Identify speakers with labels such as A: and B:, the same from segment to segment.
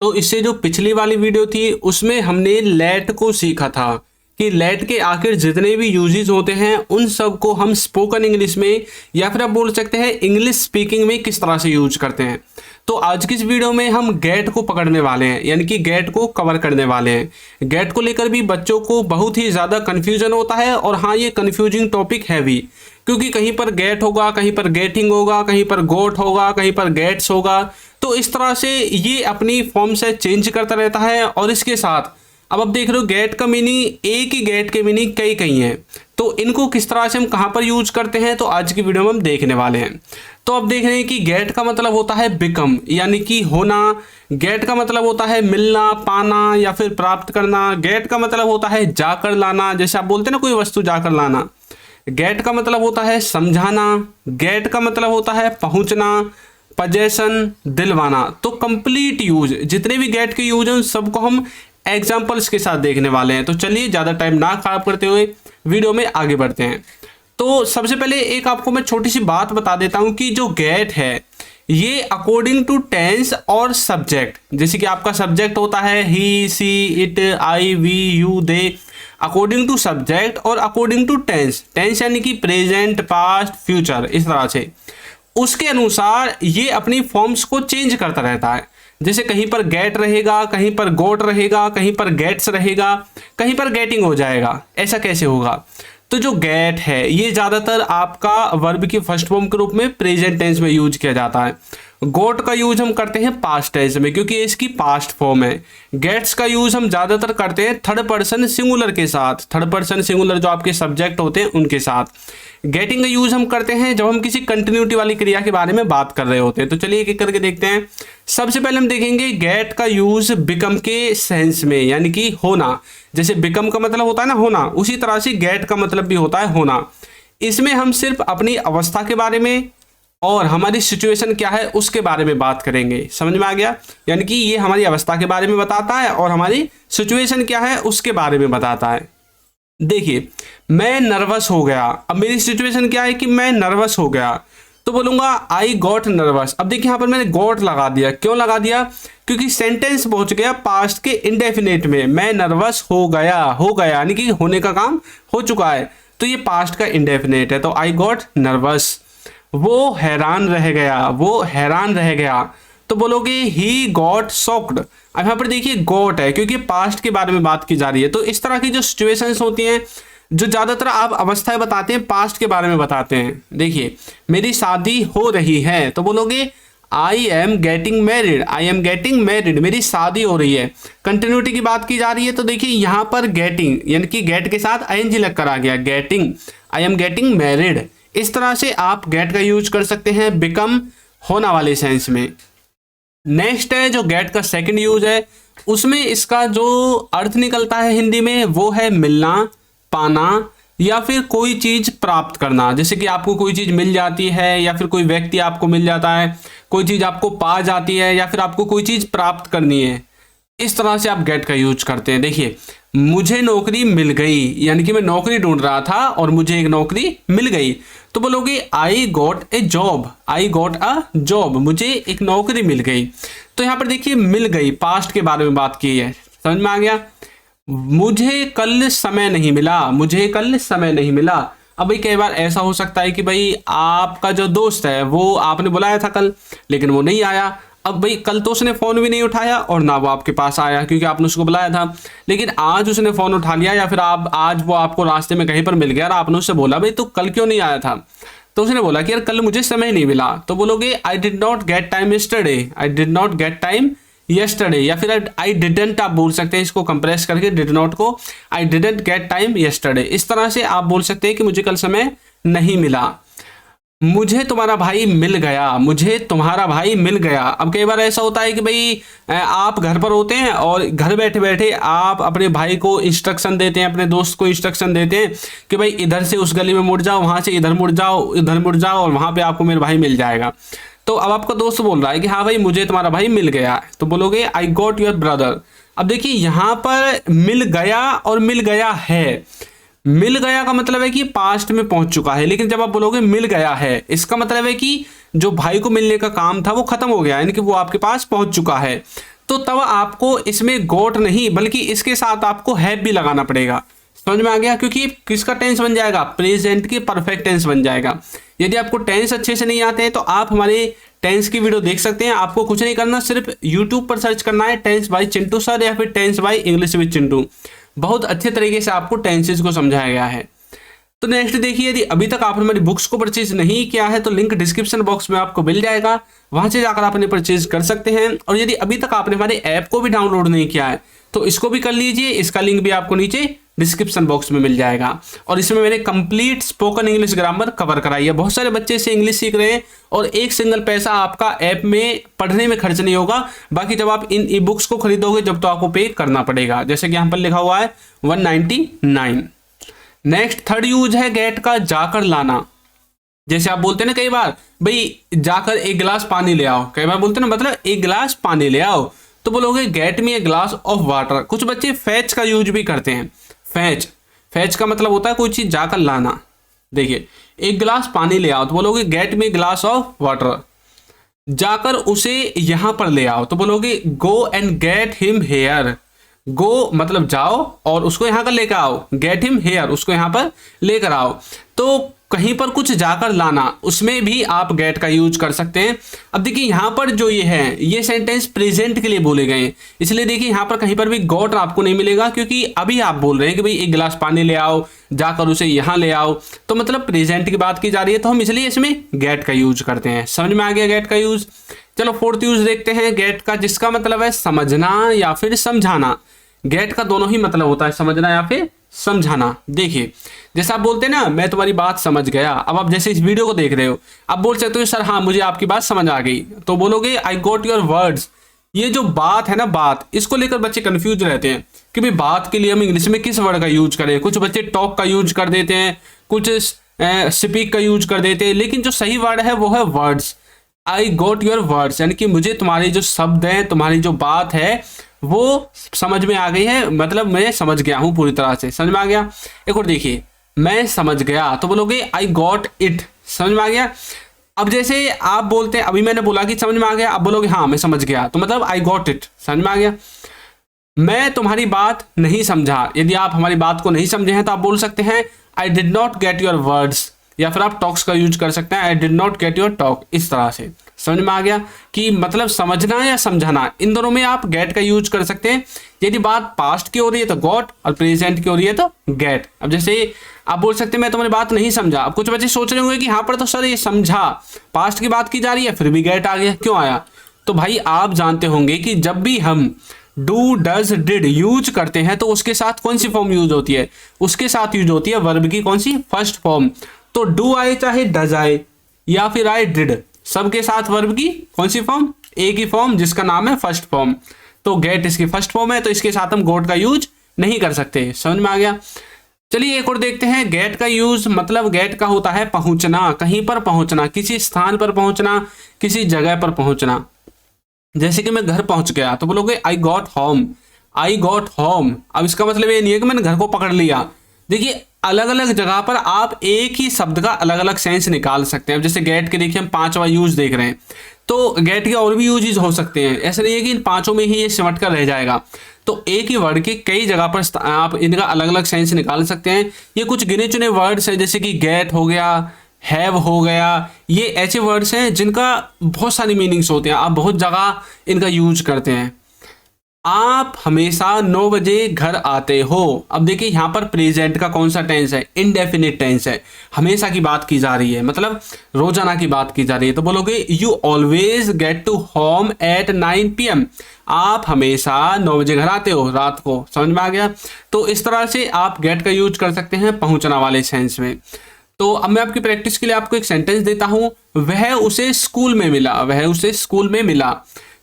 A: तो इससे जो पिछली वाली वीडियो थी उसमें हमने लेट को सीखा था कि लेट के आखिर जितने भी यूजेस होते हैं उन सब को हम स्पोकन इंग्लिश में या फिर आप बोल सकते हैं इंग्लिश स्पीकिंग में किस तरह से यूज करते हैं। तो आज की इस वीडियो में हम गेट को पकड़ने वाले हैं, यानी कि गेट को कवर करने वाले हैं। गेट को लेकर भी बच्चों को बहुत ही ज़्यादा कन्फ्यूजन होता है और हाँ, ये कन्फ्यूजिंग टॉपिक है भी, क्योंकि कहीं पर गेट होगा, कहीं पर गेटिंग होगा, कहीं पर गोट होगा, कहीं पर गेट्स होगा। तो इस तरह से ये अपनी फॉर्म से चेंज करता रहता है। और इसके साथ अब आप देख रहे हो गेट का मीनिंग, एक ही गेट के मीनिंग कई कई हैं। तो इनको किस तरह से हम कहाँ पर यूज करते हैं तो आज की वीडियो में हम देखने वाले हैं। तो अब देख रहे हैं कि गेट का मतलब होता है बिकम, यानी कि होना। गेट का मतलब होता है मिलना, पाना या फिर प्राप्त करना। गेट का मतलब होता है जाकर लाना, जैसे आप बोलते हैं ना कोई वस्तु जाकर लाना। गेट का मतलब होता है समझाना। गेट का मतलब होता है पहुंचना, पजेशन, दिलवाना। तो कंप्लीट यूज, जितने भी गेट के यूज हैं उन सबको हम एग्जाम्पल्स के साथ देखने वाले हैं। तो चलिए ज़्यादा टाइम ना खराब करते हुए वीडियो में आगे बढ़ते हैं। तो सबसे पहले एक आपको मैं छोटी सी बात बता देता हूं कि जो गेट है ये अकॉर्डिंग टू टेंस और सब्जेक्ट, जैसे कि आपका सब्जेक्ट होता है he, she, it, I, we, you, they, according to subject और अकॉर्डिंग टू टेंस। टेंस यानी कि प्रेजेंट, पास्ट, फ्यूचर, इस तरह से उसके अनुसार ये अपनी फॉर्म्स को चेंज करता रहता है। जैसे कहीं पर गेट रहेगा, कहीं पर गोट रहेगा, कहीं पर गेट्स रहेगा, कहीं पर गेटिंग हो जाएगा। ऐसा कैसे होगा? तो जो गेट है ये ज़्यादातर आपका वर्ब की फर्स्ट फॉर्म के रूप में प्रेजेंट टेंस में यूज किया जाता है। गोट का यूज हम करते हैं पास्ट टेंस में, क्योंकि इसकी पास्ट फॉर्म है। गेट्स का यूज हम ज़्यादातर करते हैं थर्ड पर्सन सिंगुलर के साथ, थर्ड पर्सन सिंगुलर जो आपके सब्जेक्ट होते हैं उनके साथ। गेटिंग का यूज हम करते हैं जब हम किसी कंटिन्यूटी वाली क्रिया के बारे में बात कर रहे होते हैं। तो चलिए एक एक करके देखते हैं। सबसे पहले हम देखेंगे गेट का यूज बिकम के सेंस में, यानी कि होना। जैसे बिकम का मतलब होता है ना होना, उसी तरह से गेट का मतलब भी होता है होना। इसमें हम सिर्फ अपनी अवस्था के बारे में और हमारी सिचुएशन क्या है उसके बारे में बात करेंगे। समझ में आ गया? यानी कि ये हमारी अवस्था के बारे में बताता है और हमारी सिचुएशन क्या है उसके बारे में बताता है। देखिए, मैं नर्वस हो गया। अब मेरी सिचुएशन क्या है कि मैं नर्वस हो गया, तो बोलूंगा आई गॉट नर्वस। अब देखिए यहाँ पर मैंने गॉट लगा दिया। क्यों लगा दिया? क्योंकि सेंटेंस पहुंच गया पास्ट के इंडेफिनिट में। मैं नर्वस हो गया, हो गया यानी कि होने का काम हो चुका है, तो ये पास्ट का इंडेफिनिट है। तो आई गॉट नर्वस। वो हैरान रह गया, वो हैरान रह गया, तो बोलोगे ही गॉट शॉक्ड। अब यहाँ पर देखिए गॉट है क्योंकि पास्ट के बारे में बात की जा रही है। तो इस तरह की जो सिचुएशंस होती हैं, जो ज़्यादातर आप अवस्थाएं बताते हैं पास्ट के बारे में बताते हैं। देखिए, मेरी शादी हो रही है, तो बोलोगे I am getting married, I am getting married, मेरी शादी हो रही है। कंटिन्यूटी की बात की जा रही है, तो देखिए यहाँ पर गेटिंग यानी कि गेट के साथ आईएनजी लग कर आ गया, getting, I am getting married. इस तरह से आप गेट का यूज कर सकते हैं बिकम, होना वाले सेंस में। नेक्स्ट है जो गेट का सेकंड यूज है, उसमें इसका जो अर्थ निकलता है हिंदी में वो है मिलना, पाना या फिर कोई चीज प्राप्त करना। जैसे कि आपको कोई चीज मिल जाती है या फिर कोई व्यक्ति आपको मिल जाता है, कोई चीज आपको पा जाती है या फिर आपको कोई चीज प्राप्त करनी है। इस तरह से आप गेट का यूज करते हैं। देखिए, मुझे नौकरी मिल गई, यानी कि मैं नौकरी ढूंढ रहा था और मुझे एक नौकरी मिल गई, तो बोलोगे I got a job, I got a job, मुझे एक नौकरी मिल गई। तो यहाँ पर देखिए मिल गई, पास्ट के बारे में बात की है। समझ में आ गया? मुझे कल समय नहीं मिला, मुझे कल समय नहीं मिला। अब भाई कई बार ऐसा हो सकता है कि भाई आपका जो दोस्त है वो आपने बुलाया था कल, लेकिन वो नहीं आया। अब भाई कल तो उसने फ़ोन भी नहीं उठाया और ना वो आपके पास आया क्योंकि आपने उसको बुलाया था, लेकिन आज उसने फ़ोन उठा लिया या फिर आज वो आपको रास्ते में कहीं पर मिल गया और आपने उससे बोला भाई तो कल क्यों नहीं आया था, तो उसने बोला कि यार कल मुझे समय नहीं मिला। तो बोलोगे I did not get time yesterday, I did not get time yesterday, या फिर आई डिडंट आप बोल सकते हैं इसको कंप्रेस करके, डिड नॉट को, I didn't get time yesterday. इस तरह से आप बोल सकते हैं कि मुझे कल समय नहीं मिला। मुझे तुम्हारा भाई मिल गया, मुझे तुम्हारा भाई मिल गया। अब कई बार ऐसा होता है कि भाई आप घर पर होते हैं और घर बैठे बैठे आप अपने भाई को इंस्ट्रक्शन देते हैं, अपने दोस्त को इंस्ट्रक्शन देते हैं कि भाई इधर से उस गली में मुड़ जाओ, वहाँ से इधर मुड़ जाओ, इधर मुड़ जाओ और वहाँ पे आपको मेरा भाई मिल जाएगा। तो अब आपका दोस्त बोल रहा है कि हाँ भाई मुझे तुम्हारा भाई मिल गया, तो बोलोगे आई गॉट योर ब्रदर। अब देखिए यहाँ पर मिल गया और मिल गया है। मिल गया का मतलब है कि पास्ट में पहुंच चुका है, लेकिन जब आप बोलोगे मिल गया है इसका मतलब है कि जो भाई को मिलने का काम था वो खत्म हो गया, यानी कि वो आपके पास पहुंच चुका है। तो तब आपको इसमें गोट नहीं बल्कि इसके साथ आपको हैव भी लगाना पड़ेगा। समझ में आ गया? क्योंकि किसका टेंस बन जाएगा? प्रेजेंट के परफेक्ट टेंस बन जाएगा। यदि आपको टेंस अच्छे से नहीं आते हैं तो आप हमारे टेंस की वीडियो देख सकते हैं। आपको कुछ नहीं करना, सिर्फ यूट्यूब पर सर्च करना है टेंस बाय चिंटू सर या फिर tense by English with Chintu. बहुत अच्छे तरीके से आपको टेंसेस को समझाया गया है। तो नेक्स्ट देखिए, यदि अभी तक आपने हमारी बुक्स को परचेज नहीं किया है तो लिंक डिस्क्रिप्शन बॉक्स में आपको मिल जाएगा, वहां से जाकर आप इन्हें परचेज कर सकते हैं। और यदि अभी तक आपने हमारे ऐप को भी डाउनलोड नहीं किया है तो इसको भी कर लीजिए, इसका लिंक भी आपको नीचे डिस्क्रिप्शन बॉक्स में मिल जाएगा। और इसमें मैंने complete spoken English grammar cover कराई है। बहुत सारे बच्चे से इंग्लिश सीख रहे हैं और एक सिंगल पैसा आपका ऐप में पढ़ने में खर्च नहीं होगा। बाकी जब आप इन ई बुक्स को खरीदोगे जब तो आपको पे करना पड़ेगा, जैसे कि यहाँ पर लिखा हुआ है 199। नेक्स्ट थर्ड यूज है गेट का, जाकर लाना। जैसे आप बोलते हैं ना कई बार, भाई जाकर एक गिलास पानी ले आओ, कई बार बोलते हैं ना, मतलब एक गिलास पानी ले आओ, तो बोलोगे get me a glass of water. कुछ बच्चे फैच का यूज भी करते हैं। फैच का मतलब होता है कोई चीज जाकर लाना। देखिए एक गिलास पानी ले आओ तो बोलोगे get me glass of water. जाकर उसे यहां पर ले आओ तो बोलोगे go and get him here. Go मतलब जाओ और उसको यहां कर लेकर आओ, गेट हिम हेयर उसको यहां पर लेकर आओ। तो कहीं पर कुछ जाकर लाना, उसमें भी आप गेट का यूज कर सकते हैं। अब देखिए यहाँ पर जो ये है, ये सेंटेंस प्रेजेंट के लिए बोले गए हैं, इसलिए देखिए यहाँ पर कहीं पर भी गॉट आपको नहीं मिलेगा, क्योंकि अभी आप बोल रहे हैं कि भाई एक गिलास पानी ले आओ, जाकर उसे यहाँ ले आओ, तो मतलब प्रेजेंट की बात की जा रही है, तो हम इसलिए इसमें गेट का यूज करते हैं। समझ में आ गया गेट का यूज? चलो फोर्थ यूज देखते हैं गेट का, जिसका मतलब है समझना या फिर समझाना। गेट का दोनों ही मतलब होता है, समझना या फिर समझाना। देखिए जैसे आप बोलते हैं ना, मैं तुम्हारी बात समझ गया। अब आप जैसे इस वीडियो को देख रहे हो, आप बोल सकते हो सर हाँ मुझे आपकी बात समझ आ गई, तो बोलोगे आई गॉट योर वर्ड्स। ये जो बात है ना, बात, इसको लेकर बच्चे कंफ्यूज रहते हैं कि भाई बात के लिए हम इंग्लिश में किस वर्ड का यूज करें। कुछ बच्चे टॉक का यूज कर देते हैं, कुछ स्पीक का यूज कर देते हैं, लेकिन जो सही वर्ड है वो है words. I got your words, यानी कि मुझे तुम्हारे जो शब्द हैं, तुम्हारी जो बात है वो समझ में आ गई है, मतलब मैं समझ गया हूं पूरी तरह से। समझ में आ गया? एक और देखिए, मैं समझ गया तो बोलोगे आई गॉट इट। समझ में आ गया? अब जैसे आप बोलते हैं, अभी मैंने बोला कि समझ में आ गया, अब बोलोगे हाँ मैं समझ गया, तो मतलब आई गॉट इट। समझ में आ गया? मैं तुम्हारी बात नहीं समझा। यदि आप हमारी बात को नहीं समझे हैं तो आप बोल सकते हैं I did not get your words, या फिर आप टॉक्स का यूज कर सकते हैं, I did not get your talk. इस तरह से समझ में आ गया कि मतलब समझना या समझाना, इन दोनों में आप गेट का यूज कर सकते हैं। यदि बात पास्ट की हो रही है तो गॉट, और प्रेजेंट की हो रही है तो गेट। अब जैसे आप बोल सकते हैं मैं तुम्हारी बात नहीं समझा। अब कुछ बच्चे सोच रहे होंगे कि यहाँ पर तो सर ये समझा, पास्ट की बात की जा रही है, फिर भी गेट आ गया, क्यों आया? तो भाई आप जानते होंगे कि जब भी हम डू डज डिड यूज करते हैं तो उसके साथ कौन सी फॉर्म यूज होती है? उसके साथ यूज होती है वर्ब की कौन सी? First form. तो डू आए चाहे डज आए या फिर आए डिड, सबके साथ वर्ब की कौन सी फॉर्म? एक ही फॉर्म, जिसका नाम है फर्स्ट फॉर्म। तो गेट इसकी फर्स्ट फॉर्म है, तो इसके साथ हम गोट का यूज नहीं कर सकते। समझ में आ गया? चलिए एक और देखते हैं। गेट का यूज मतलब गेट का होता है पहुंचना, कहीं पर पहुंचना, किसी स्थान पर पहुंचना, किसी जगह पर पहुंचना। जैसे कि मैं घर पहुंच गया तो बोलोगे I got home. I got home. अब इसका मतलब ये नहीं है कि मैंने घर को पकड़ लिया। देखिए अलग अलग जगह पर आप एक ही शब्द का अलग अलग सेंस निकाल सकते हैं। अब जैसे गेट के देखिए हम 5वां यूज देख रहे हैं, तो गेट के और भी यूजेस हो सकते हैं। ऐसा नहीं है कि इन 5 में ही ये सिमट कर रह जाएगा। तो एक ही वर्ड के कई जगह पर आप इनका अलग अलग सेंस निकाल सकते हैं। ये कुछ गिने चुने वर्ड्स हैं, जैसे कि गेट हो गया, हैव हो गया, ये ऐसे वर्ड्स हैं जिनका बहुत सारी मीनिंग्स होते हैं, आप बहुत जगह इनका यूज करते हैं। आप हमेशा 9 बजे घर आते हो। अब देखिए यहाँ पर प्रेजेंट का कौन सा टेंस है? इनडेफिनिट टेंस है, हमेशा की बात की जा रही है, मतलब रोजाना की बात की जा रही है। तो बोलोगे you always get to home at 9 PM। आप हमेशा 9 बजे घर आते हो रात को। समझ में आ गया? तो इस तरह से आप गेट का यूज कर सकते हैं पहुंचना वाले सेंस में। तो अब मैं आपकी प्रैक्टिस के लिए आपको एक सेंटेंस देता हूं, वह उसे स्कूल में मिला। वह उसे स्कूल में मिला।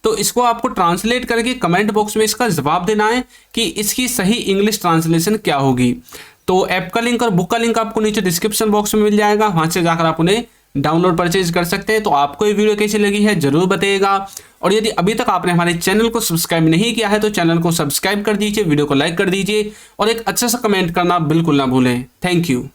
A: तो इसको आपको ट्रांसलेट करके कमेंट बॉक्स में इसका जवाब देना है कि इसकी सही इंग्लिश ट्रांसलेशन क्या होगी। तो ऐप का लिंक और बुक का लिंक आपको नीचे डिस्क्रिप्शन बॉक्स में मिल जाएगा, वहां से जाकर आप उन्हें डाउनलोड परचेज कर सकते हैं। तो आपको ये वीडियो कैसी लगी है जरूर बताइएगा, और यदि अभी तक आपने हमारे चैनल को सब्सक्राइब नहीं किया है तो चैनल को सब्सक्राइब कर दीजिए, वीडियो को लाइक कर दीजिए और एक अच्छा सा कमेंट करना बिल्कुल ना भूलें। Thank you.